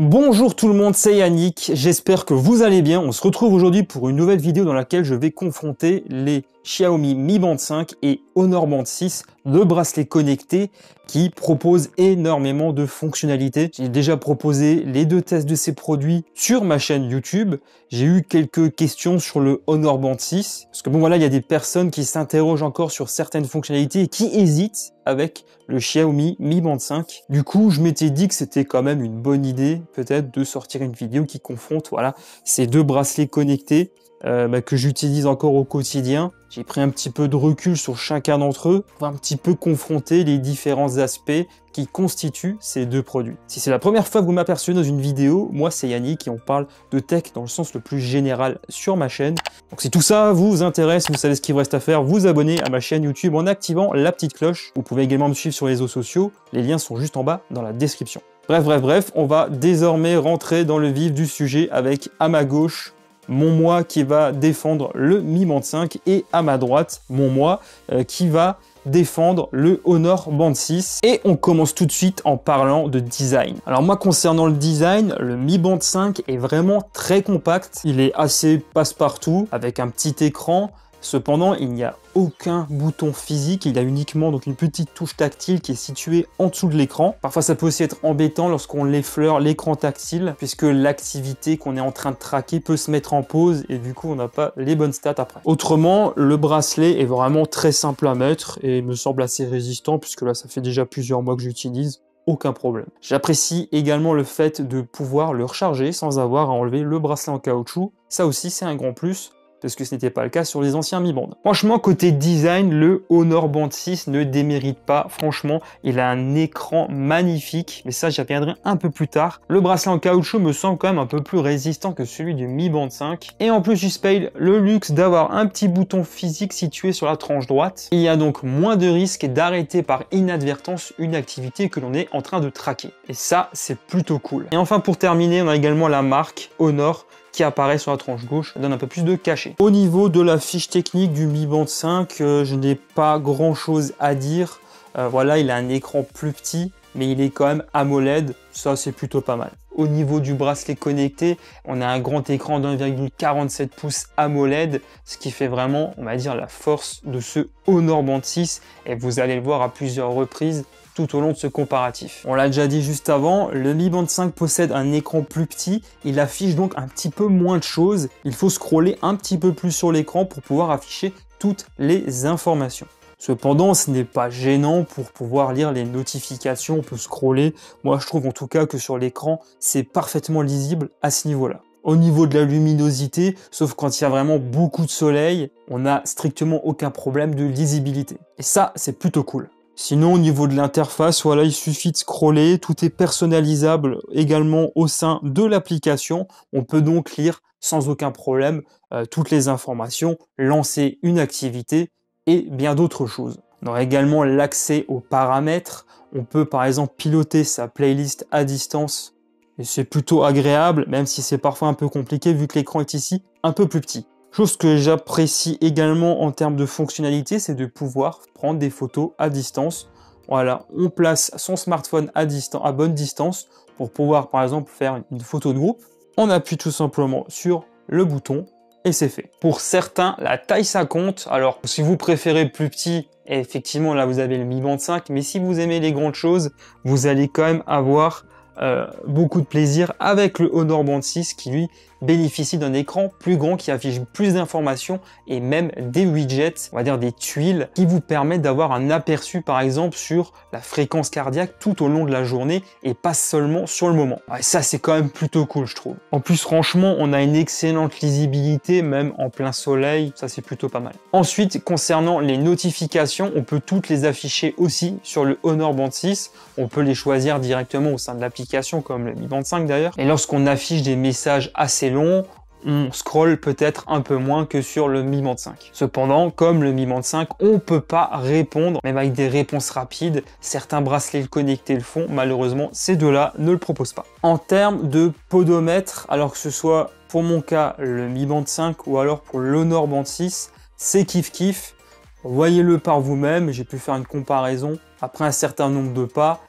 Bonjour tout le monde, c'est Yannick, j'espère que vous allez bien. On se retrouve aujourd'hui pour une nouvelle vidéo dans laquelle je vais confronter les Xiaomi Mi Band 5 et Honor Band 6, deux bracelets connectés qui proposent énormément de fonctionnalités. J'ai déjà proposé les deux tests de ces produits sur ma chaîne YouTube. J'ai eu quelques questions sur le Honor Band 6, parce que bon voilà, il y a des personnes qui s'interrogent encore sur certaines fonctionnalités et qui hésitent avec le Xiaomi Mi Band 5. Du coup, je m'étais dit que c'était quand même une bonne idée peut-être de sortir une vidéo qui confronte voilà, ces deux bracelets connectés que j'utilise encore au quotidien. J'ai pris un petit peu de recul sur chacun d'entre eux pour un petit peu confronter les différents aspects qui constituent ces deux produits. Si c'est la première fois que vous m'apercevez dans une vidéo, moi c'est Yannick et on parle de tech dans le sens le plus général sur ma chaîne. Donc si tout ça vous intéresse, vous savez ce qu'il vous reste à faire, vous abonner à ma chaîne YouTube en activant la petite cloche. Vous pouvez également me suivre sur les réseaux sociaux, les liens sont juste en bas dans la description. Bref, on va désormais rentrer dans le vif du sujet avec à ma gauche mon moi qui va défendre le Mi Band 5 et à ma droite, mon moi qui va défendre le Honor Band 6. Et on commence tout de suite en parlant de design. Alors moi, concernant le design, le Mi Band 5 est vraiment très compact. Il est assez passe-partout avec un petit écran. Cependant, il n'y a aucun bouton physique, il y a uniquement donc une petite touche tactile qui est située en dessous de l'écran. Parfois, ça peut aussi être embêtant lorsqu'on effleure l'écran tactile, puisque l'activité qu'on est en train de traquer peut se mettre en pause et du coup, on n'a pas les bonnes stats après. Autrement, le bracelet est vraiment très simple à mettre et me semble assez résistant, puisque là, ça fait déjà plusieurs mois que j'utilise. Aucun problème. J'apprécie également le fait de pouvoir le recharger sans avoir à enlever le bracelet en caoutchouc. Ça aussi, c'est un grand plus, parce que ce n'était pas le cas sur les anciens Mi Band. Franchement, côté design, le Honor Band 6 ne démérite pas. Franchement, il a un écran magnifique, mais ça, j'y reviendrai un peu plus tard. Le bracelet en caoutchouc me semble quand même un peu plus résistant que celui du Mi Band 5. Et en plus, il se paye le luxe d'avoir un petit bouton physique situé sur la tranche droite. Il y a donc moins de risques d'arrêter par inadvertance une activité que l'on est en train de traquer. Et ça, c'est plutôt cool. Et enfin, pour terminer, on a également la marque Honor, qui apparaît sur la tranche gauche, ça donne un peu plus de cachet. Au niveau de la fiche technique du Mi Band 5, je n'ai pas grand chose à dire. Voilà, il a un écran plus petit, mais il est quand même AMOLED, ça c'est plutôt pas mal. Au niveau du bracelet connecté, on a un grand écran d'1,47 pouces AMOLED, ce qui fait vraiment, on va dire, la force de ce Honor Band 6, et vous allez le voir à plusieurs reprises tout au long de ce comparatif. On l'a déjà dit juste avant, le Mi Band 5 possède un écran plus petit, il affiche donc un petit peu moins de choses, il faut scroller un petit peu plus sur l'écran pour pouvoir afficher toutes les informations. Cependant, ce n'est pas gênant pour pouvoir lire les notifications, on peut scroller. Moi, je trouve en tout cas que sur l'écran, c'est parfaitement lisible à ce niveau-là. Au niveau de la luminosité, sauf quand il y a vraiment beaucoup de soleil, on n'a strictement aucun problème de lisibilité. Et ça, c'est plutôt cool. Sinon, au niveau de l'interface, voilà, il suffit de scroller, tout est personnalisable également au sein de l'application. On peut donc lire sans aucun problème toutes les informations, lancer une activité et bien d'autres choses. On aura également l'accès aux paramètres. On peut par exemple piloter sa playlist à distance et c'est plutôt agréable, même si c'est parfois un peu compliqué vu que l'écran est ici un peu plus petit. Chose que j'apprécie également en termes de fonctionnalité, c'est de pouvoir prendre des photos à distance. Voilà, on place son smartphone à bonne distance pour pouvoir par exemple faire une photo de groupe. On appuie tout simplement sur le bouton et c'est fait. Pour certains, la taille ça compte. Alors si vous préférez plus petit, effectivement là vous avez le Mi Band 5, mais si vous aimez les grandes choses, vous allez quand même avoir beaucoup de plaisir avec le Honor Band 6 qui lui bénéficie d'un écran plus grand qui affiche plus d'informations et même des widgets, on va dire des tuiles qui vous permettent d'avoir un aperçu par exemple sur la fréquence cardiaque tout au long de la journée et pas seulement sur le moment. Et ça c'est quand même plutôt cool je trouve. En plus franchement on a une excellente lisibilité même en plein soleil, ça c'est plutôt pas mal. Ensuite concernant les notifications, on peut toutes les afficher aussi sur le Honor Band 6, on peut les choisir directement au sein de l'application comme le Mi Band 5 d'ailleurs. Et lorsqu'on affiche des messages assez long, on scrolle peut-être un peu moins que sur le Mi Band 5. Cependant, comme le Mi Band 5, on ne peut pas répondre, même avec des réponses rapides. Certains bracelets connectés le font, malheureusement, ces deux-là ne le proposent pas. En termes de podomètre, alors que ce soit pour mon cas le Mi Band 5 ou alors pour l'Honor Band 6, c'est kiff-kiff. Voyez-le par vous-même, j'ai pu faire une comparaison. Après un certain nombre de pas,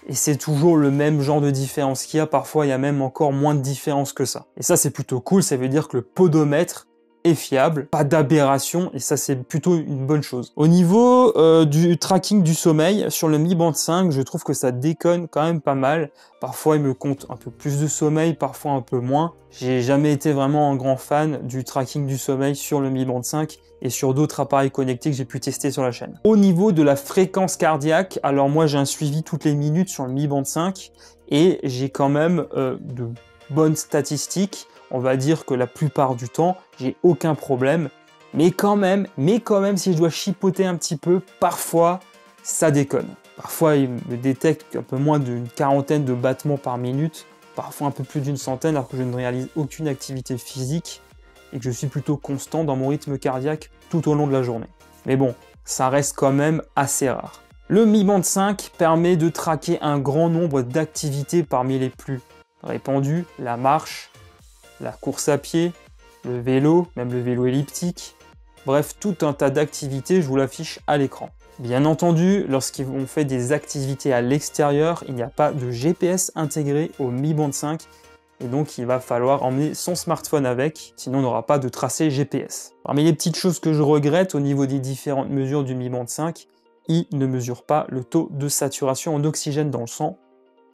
et c'est toujours le même genre de différence qu'il y a. Parfois, il y a même encore moins de différence que ça. Et ça, c'est plutôt cool. Ça veut dire que le podomètre est fiable, pas d'aberration, et ça, c'est plutôt une bonne chose. Au niveau du tracking du sommeil, sur le Mi Band 5, je trouve que ça déconne quand même pas mal. Parfois, il me compte un peu plus de sommeil, parfois un peu moins. J'ai jamais été vraiment un grand fan du tracking du sommeil sur le Mi Band 5 et sur d'autres appareils connectés que j'ai pu tester sur la chaîne. Au niveau de la fréquence cardiaque, alors moi, j'ai un suivi toutes les minutes sur le Mi Band 5 et j'ai quand même de bonnes statistiques. On va dire que la plupart du temps, j'ai aucun problème. Mais quand même, si je dois chipoter un petit peu, parfois, ça déconne. Parfois, il me détecte un peu moins d'une quarantaine de battements par minute, parfois un peu plus d'une centaine, alors que je ne réalise aucune activité physique et que je suis plutôt constant dans mon rythme cardiaque tout au long de la journée. Mais bon, ça reste quand même assez rare. Le Mi Band 5 permet de traquer un grand nombre d'activités parmi les plus répandues, la marche, la course à pied, le vélo, même le vélo elliptique, bref, tout un tas d'activités, je vous l'affiche à l'écran. Bien entendu, lorsqu'on fait des activités à l'extérieur, il n'y a pas de GPS intégré au Mi Band 5, et donc il va falloir emmener son smartphone avec, sinon on n'aura pas de tracé GPS. Parmi les petites choses que je regrette au niveau des différentes mesures du Mi Band 5, il ne mesure pas le taux de saturation en oxygène dans le sang.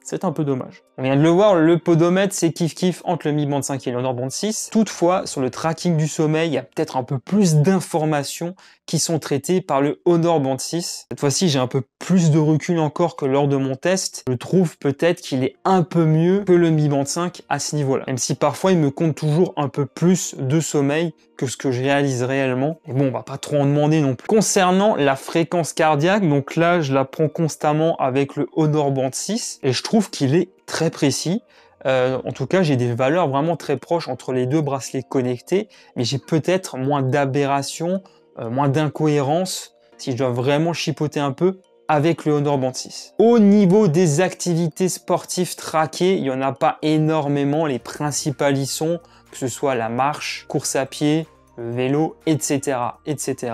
C'est un peu dommage. On vient de le voir, le podomètre, c'est kiff-kiff entre le Mi Band 5 et le Honor Band 6. Toutefois, sur le tracking du sommeil, il y a peut-être un peu plus d'informations qui sont traitées par le Honor Band 6. Cette fois-ci, j'ai un peu plus de recul encore que lors de mon test. Je trouve peut-être qu'il est un peu mieux que le Mi Band 5 à ce niveau-là. Même si parfois, il me compte toujours un peu plus de sommeil que ce que je réalise réellement. Et bon, on va pas trop en demander non plus. Concernant la fréquence cardiaque, donc là, je la prends constamment avec le Honor Band 6 et je trouve qu'il est très précis. En tout cas, j'ai des valeurs vraiment très proches entre les deux bracelets connectés, mais j'ai peut-être moins d'aberrations, moins d'incohérences, si je dois vraiment chipoter un peu, avec le Honor Band 6. Au niveau des activités sportives traquées, il n'y en a pas énormément. Les principales y sont, que ce soit la marche, course à pied, le vélo, etc., etc.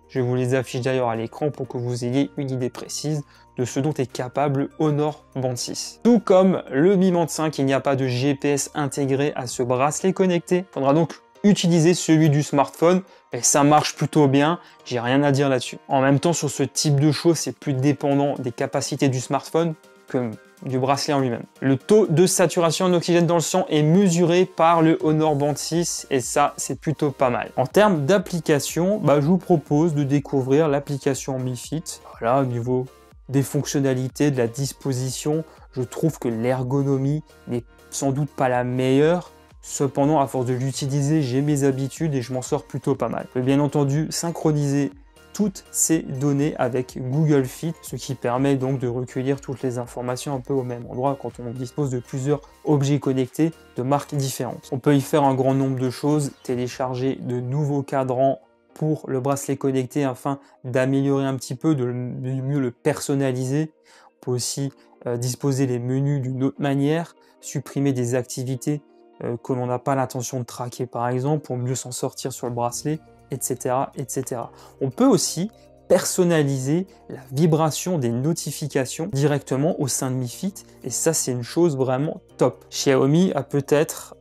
Je vous les affiche d'ailleurs à l'écran pour que vous ayez une idée précise de ce dont est capable le Honor Band 6. Tout comme le Mi Band 5, il n'y a pas de GPS intégré à ce bracelet connecté. Il faudra donc utiliser celui du smartphone et ça marche plutôt bien, j'ai rien à dire là-dessus. En même temps, sur ce type de choses, c'est plus dépendant des capacités du smartphone que du bracelet en lui-même. Le taux de saturation en oxygène dans le sang est mesuré par le Honor Band 6 et ça, c'est plutôt pas mal. En termes d'application, je vous propose de découvrir l'application Mi Fit. Voilà, au niveau des fonctionnalités, de la disposition, je trouve que l'ergonomie n'est sans doute pas la meilleure. Cependant, à force de l'utiliser, j'ai mes habitudes et je m'en sors plutôt pas mal. Je peux bien entendu synchroniser toutes ces données avec Google Fit, ce qui permet donc de recueillir toutes les informations un peu au même endroit quand on dispose de plusieurs objets connectés de marques différentes. On peut y faire un grand nombre de choses, télécharger de nouveaux cadrans pour le bracelet connecté afin d'améliorer un petit peu, de mieux le personnaliser. On peut aussi disposer les menus d'une autre manière, supprimer des activités que l'on n'a pas l'intention de traquer par exemple, pour mieux s'en sortir sur le bracelet, etc., etc. On peut aussi personnaliser la vibration des notifications directement au sein de Mi Fit, et ça c'est une chose vraiment top. Xiaomi a peut-être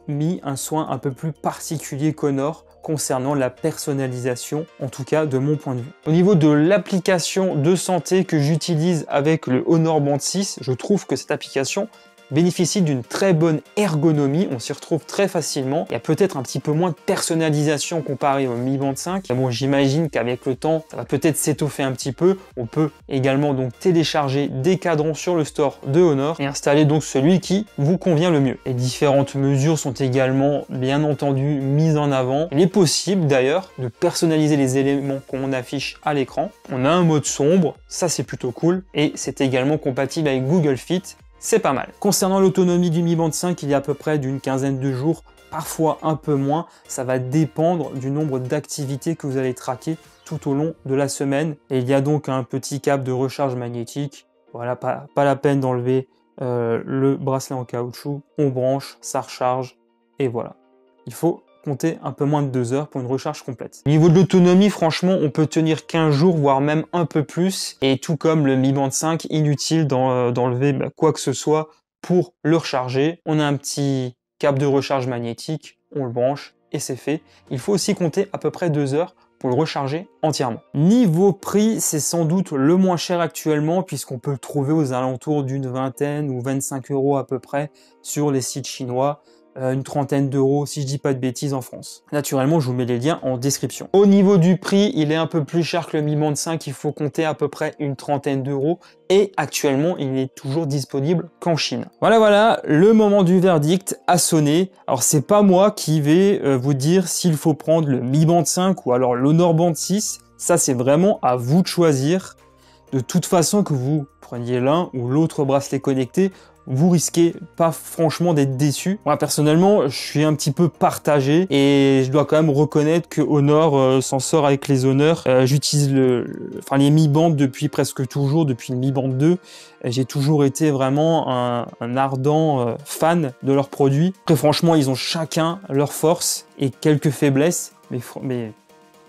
mis un soin un peu plus particulier qu'Honor concernant la personnalisation, en tout cas de mon point de vue. Au niveau de l'application de santé que j'utilise avec le Honor Band 6, je trouve que cette application bénéficie d'une très bonne ergonomie, on s'y retrouve très facilement. Il y a peut-être un petit peu moins de personnalisation comparé au Mi Band 5. Bon, j'imagine qu'avec le temps, ça va peut-être s'étoffer un petit peu. On peut également donc télécharger des cadrans sur le store de Honor et installer donc celui qui vous convient le mieux. Les différentes mesures sont également bien entendu mises en avant. Il est possible d'ailleurs de personnaliser les éléments qu'on affiche à l'écran. On a un mode sombre, ça c'est plutôt cool, et c'est également compatible avec Google Fit. C'est pas mal. Concernant l'autonomie du Mi Band 5, il y a à peu près d'une quinzaine de jours, parfois un peu moins. Ça va dépendre du nombre d'activités que vous allez traquer tout au long de la semaine. Et il y a donc un petit câble de recharge magnétique. Voilà, pas la peine d'enlever le bracelet en caoutchouc. On branche, ça recharge et voilà. Il faut compter un peu moins de 2 heures pour une recharge complète. Au niveau de l'autonomie, franchement, on peut tenir 15 jours, voire même un peu plus. Et tout comme le Mi Band 5, inutile d'enlever quoi que ce soit pour le recharger. On a un petit câble de recharge magnétique, on le branche et c'est fait. Il faut aussi compter à peu près 2 heures pour le recharger entièrement. Niveau prix, c'est sans doute le moins cher actuellement puisqu'on peut le trouver aux alentours d'une vingtaine ou 25 € à peu près sur les sites chinois. Une trentaine d'euros si je dis pas de bêtises en France. Naturellement, je vous mets les liens en description. Au niveau du prix, il est un peu plus cher que le Mi Band 5, il faut compter à peu près une trentaine d'euros et actuellement, il n'est toujours disponible qu'en Chine. Voilà, le moment du verdict a sonné. Alors, c'est pas moi qui vais vous dire s'il faut prendre le Mi Band 5 ou alors l'Honor Band 6. Ça, c'est vraiment à vous de choisir. De toute façon, que vous preniez l'un ou l'autre bracelet connecté, vous risquez pas franchement d'être déçu. Moi personnellement, je suis un petit peu partagé et je dois quand même reconnaître que Honor s'en sort avec les honneurs. J'utilise les Mi Band depuis presque toujours, depuis le Mi Band 2. J'ai toujours été vraiment un ardent fan de leurs produits. Après franchement, ils ont chacun leurs forces et quelques faiblesses, mais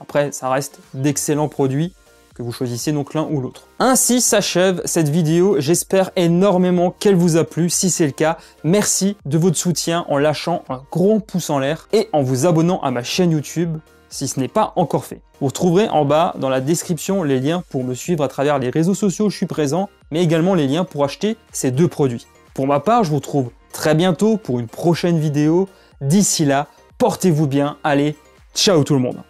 après ça reste d'excellents produits, que vous choisissiez donc l'un ou l'autre. Ainsi s'achève cette vidéo, j'espère énormément qu'elle vous a plu. Si c'est le cas, merci de votre soutien en lâchant un gros pouce en l'air et en vous abonnant à ma chaîne YouTube si ce n'est pas encore fait. Vous retrouverez en bas dans la description les liens pour me suivre à travers les réseaux sociaux où je suis présent, mais également les liens pour acheter ces deux produits. Pour ma part, je vous retrouve très bientôt pour une prochaine vidéo. D'ici là, portez-vous bien, allez, ciao tout le monde!